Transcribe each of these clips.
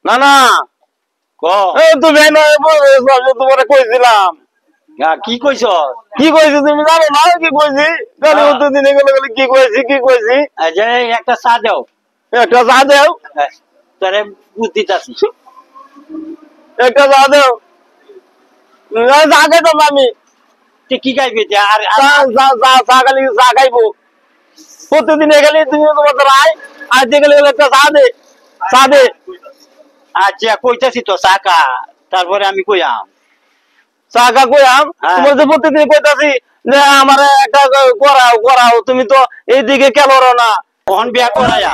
না না তুমি তোমার কইছিলাম কি কইছ? কি কইছি তুমি জানো না কি কইছি? কালি উত্তর দিনে গেলে কি কইছি কি কইছি? একটা চা দাও, একটা চা দাও, তোরে বুঝতেছি। একটা চা দাও, চা খাইতাম আমি। কি খাইবি? আর চা খালি চা খাইবো প্রতিদিন গেলে তুমি তোমার রায় আজ গেলে একটা চা দে, চা দে। আচ্ছা কইতাছি তো চা খা, তারপরে আমি কইয়াম চা খা কইয়াম। তোমার যে প্রতিদিন কইতাছি যে আমার একটা করাও করাও, তুমি তো এইদিকে কেন না? ওহন বিয়া করায়া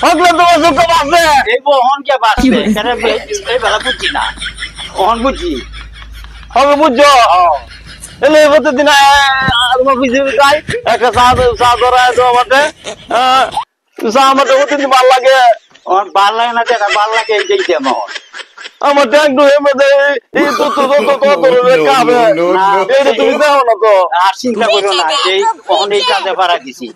হকলে তোমার চোখ বাঁচবে, এই ওহন কে বাঁচবে? এই বেলা বুঝছি না, ওহন বুঝছি হবে বুঝছো? এলে প্রতিদিন তোমার পিছিয়ে যাই একটা চা চা ধরায় তো আমাকে চা আমাকে প্রতিদিন ভাল লাগে। ওহন ভাল লাগে না, যেটা ভাল লাগে এইটাই দেম। আমার ট্যাঙ্ক ডুয়ের মধ্যে এই তো খাবে এটা তুমি দেখো না তো। আর চিন্তা করো না, এই ওহন এই কাজে ভাড়া দিছি,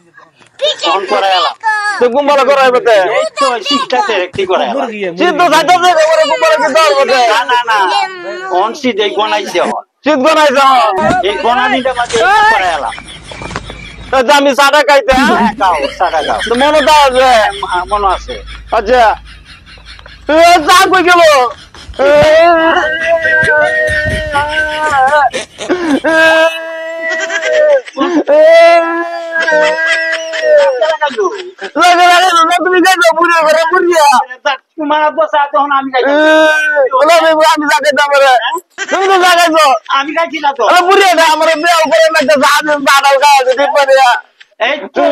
ওহন করাই এলাম। তো কুম্বালা করাই বেতে এই তো শিখতে একটি করাই এলাম। শীত তো খাইতেছে কুম্বালা কি দেওয়ার বেতে? না না না, ওহন শীত এই বনাইছে, ওহন শীত বানাইছ এই বনানিটা মাঝে করাই এলাম। আমি চাটা খাইতে খাও চাটা খাও, মনে তো আছে? মনে আছে। আচ্ছা চা কই গেল? তুমি যাইছো বুড়িয়া ঘরে বুড়িয়া তোমার আব্বা চা তখন আমি খাইছি, আমি চা খাইতাম তুমি তো চা খাইছো। আমি খাইছি না তো। বুড়িয়া না আমার বিয়া করে একটা চা চাটাও খাওয়া ঠিক পারিয়া এই তো